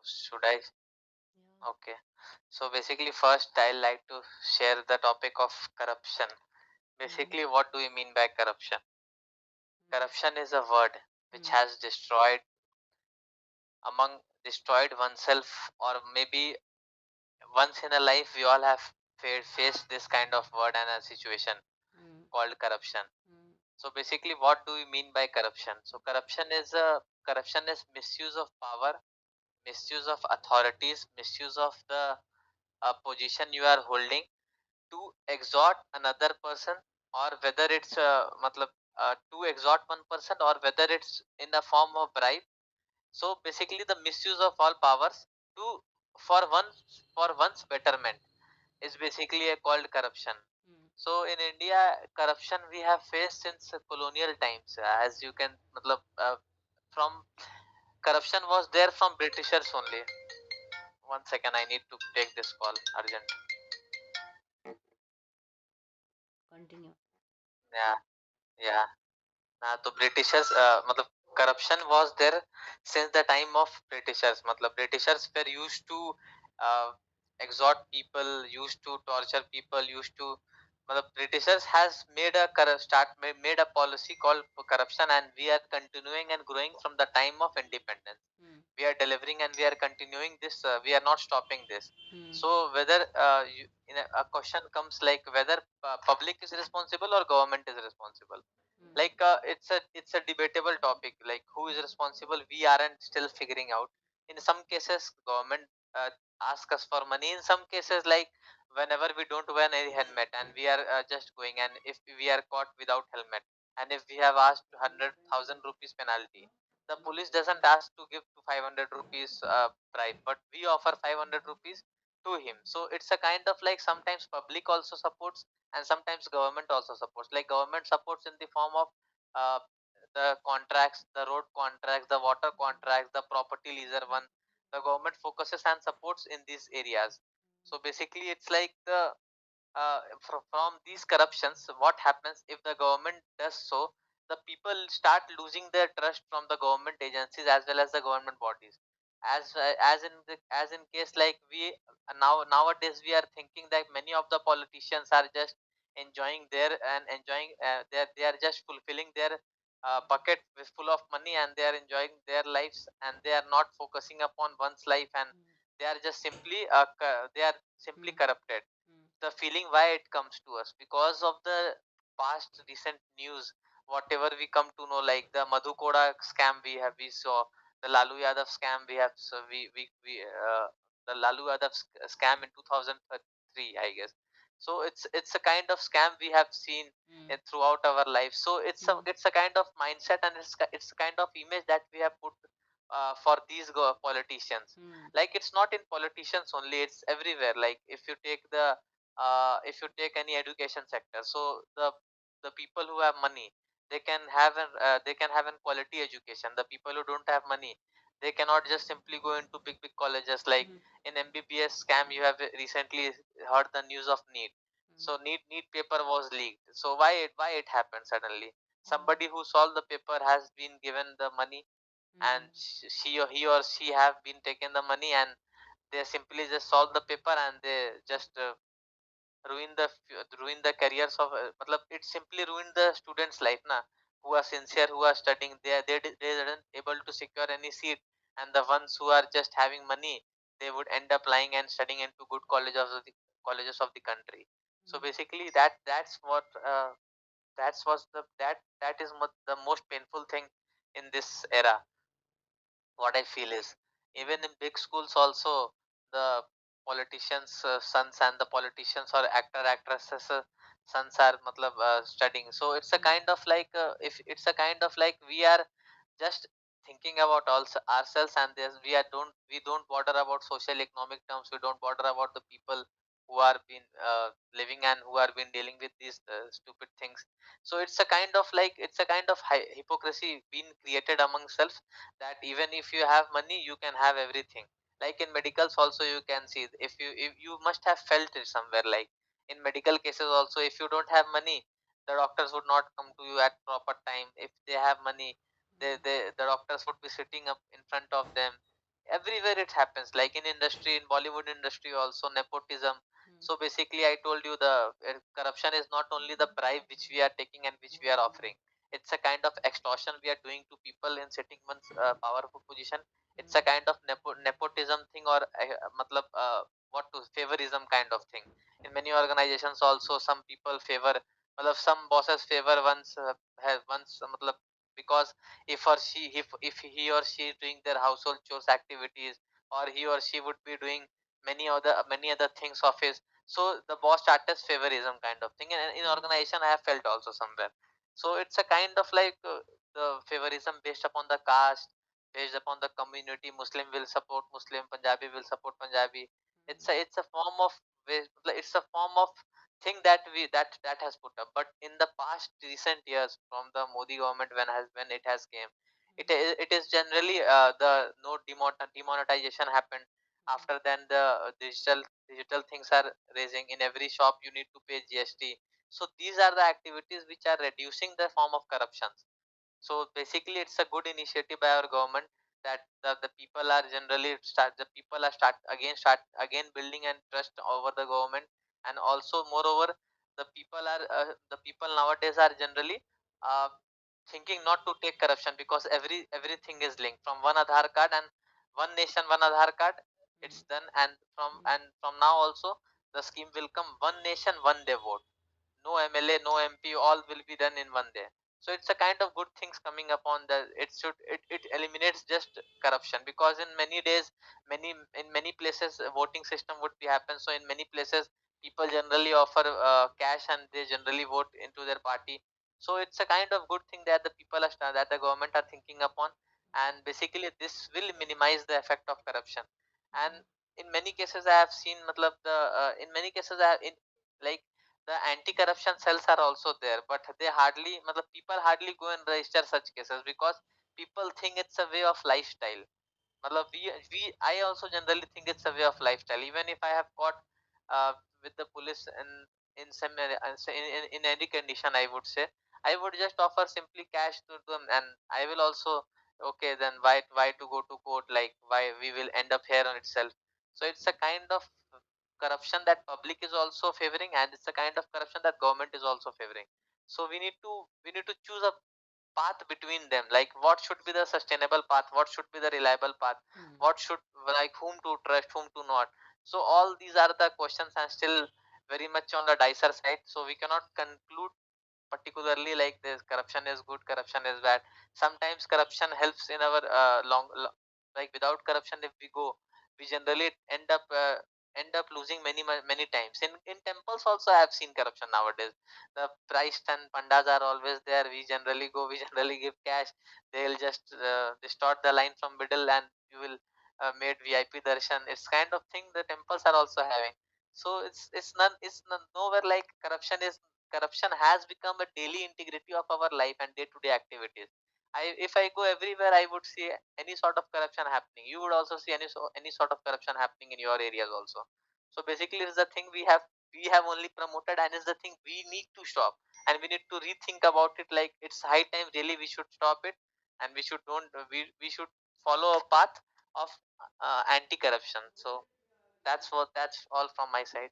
should I? Yeah. Okay. So basically, first I like to share the topic of corruption. Mm, Basically, what do we mean by corruption? mm, Corruption is a word which mm, has destroyed oneself, or maybe once in a life we all have faced this kind of word and a situation mm, called corruption. mm, So basically, what do we mean by corruption? So corruption is misuse of power, misuse of authorities, misuse of the position you are holding to exhort another person, or whether it's to exhort one person, or whether it's in the form of bribe. So basically, the misuse of all powers to for one for one's betterment is basically called corruption. mm. So in India, corruption we have faced since colonial times. As you can, from corruption was there from Britishers only. One second, I need to take this call urgent. Continue. Yeah, yeah. तो Britishers, मतलब corruption was there since the time of Britishers. मतलब Britishers were used to uh, exhort people, used to torture people, used to मतलब Britishers has made a made a policy called corruption, and we are continuing and growing from the time of independence. Mm, We are delivering and we are continuing this. We are not stopping this. mm, So whether a question comes like whether public is responsible or government is responsible, mm, it's a debatable topic, like who is responsible we aren't still figuring out. In some cases government ask us for money, in some cases like whenever we don't wear any helmet and we are just going, and if we are caught without helmet, and if we have asked 100,000 rupees penalty, the police doesn't ask to give to 500 rupees bribe, but we offer 500 rupees to him. So it's a kind of like sometimes public also supports and sometimes government also supports. Like government supports in the form of uh, the contracts, the road contracts, the water contracts, the property leaser one. The government focuses and supports in these areas. So basically it's like from these corruptions, what happens if the government does so, the people start losing their trust from the government agencies as well as the government bodies. As in case like we nowadays we are thinking that many of the politicians are just enjoying their and enjoying they are just fulfilling their bucket with full of money, and they are enjoying their lives, and they are not focusing upon one's life, and they are just simply they are simply mm, corrupted. mm, The feeling why it comes to us because of the past recent news, whatever we come to know, like the Madhu Koda scam we saw, the Lalu Yadav scam we have, so we the Lalu Yadav scam in 2003, I guess. So it's a kind of scam we have seen mm, throughout our life. So mm, it's a kind of mindset, and it's a kind of image that we have put for these politicians. mm, Like it's not in politicians only, it's everywhere. Like if you take any education sector, so the people who have money, they can have an quality education. The people who don't have money, they cannot just simply go into big colleges. Like mm, in MBBS scam, you have recently heard the news of NEET. mm, So NEET paper was leaked. So why it happened suddenly? mm, Somebody who solved the paper has been given the money, and mm, he or she have been taken the money, and they simply just solve the paper, and they just ruin the careers of matlab it simply ruined the students life na, who are sincere, who are studying. They didn't able to secure any seat, and the ones who are just having money, they would end up lying and studying into good colleges of the country. So mm, basically that's was the that is the most painful thing in this era. What I feel is, even in big schools also, the politicians sons and the politicians or actresses sons are studying. So it's a mm, kind of like if it's a kind of like we are just thinking about also ourselves, and we don't bother about social economic terms. We don't bother about the people who are been living and who are been dealing with these stupid things. So it's a kind of hypocrisy being created among self, that even if you have money you can have everything. Like in medicals also, you can see, if you must have felt it somewhere, like in medical cases also, if you don't have money, the doctors would not come to you at proper time. If they have money, the doctors would be sitting up in front of them. everywhere it happens, like in industry, in Bollywood industry also, nepotism. So basically I told you the corruption is not only the bribe which we are taking and which we are offering. It's a kind of extortion we are doing to people in sitting one's powerful position. It's a kind of nepotism thing, or matlab, what to favorism kind of thing. In many organizations also, some people favor, matlab, some bosses favor one's have one's matlab, because if he or she is doing their household chores activities, or he or she would be doing many other things of his, so the boss starts favorism kind of thing. And in organization I have felt also somewhere. So it's a kind of like the favorism based upon the caste, based upon the community. Muslim will support Muslim, Punjabi will support Punjabi. It's a form of it's a form of thing that we that has put up. But in the past recent years, from the Modi government, when it has came, it is generally the no demonetization happened. After then the digital things are raising. In every shop you need to pay GST. So these are the activities which are reducing the form of corruption. So basically it's a good initiative by our government, that the people are generally start again building and trust over the government. And also moreover, the people nowadays are generally uh, thinking not to take corruption, because everything is linked from one Aadhaar card, and one nation one Aadhaar card. It's done. And from now also the scheme will come, one nation one day vote. No MLA, no MP, all will be done in one day. So it's a kind of good things coming upon that. It eliminates just corruption, because in many days, in many places voting system would be happen. So in many places people generally offer cash, and they generally vote into their party. So it's a kind of good thing that the people that the government are thinking upon. And basically this will minimize the effect of corruption. And in many cases I have seen, matlab, the in many cases I have in like the anti-corruption cells are also there, but they hardly, matlab, people hardly go and register such cases, because people think it's a way of lifestyle. Matlab, I also generally think it's a way of lifestyle. Even if I have caught uh, with the police in some in any condition, I would say I would just offer simply cash to them, and I will also, okay, then why to go to court, like why we will end up here on itself. So it's a kind of corruption that public is also favoring, and it's a kind of corruption that government is also favoring. So we need to choose a path between them, like what should be the sustainable path, what should be the reliable path, what should, like whom to trust, whom to not. So all these are the questions, and still very much on the dicer side. So we cannot conclude particularly like this corruption is good, corruption is bad. Sometimes corruption helps in our like without corruption if we go, we generally end up losing many times. In temples also I have seen corruption nowadays. The priests and pandas are always there. We generally go, we generally give cash. They'll just distort the line from middle, and you will made VIP darshan. It's kind of thing the temples are also having. So it's nowhere like corruption has become a daily integrity of our life and day-to-day activities. If I go everywhere, I would see any sort of corruption happening. You would also see any sort of corruption happening in your areas also. So basically, it's the thing we have only promoted, and it's the thing we need to stop, and we need to rethink about it. Like it's high time, really, we should stop it, and we should don't we should follow a path of anti-corruption. So that's all from my side.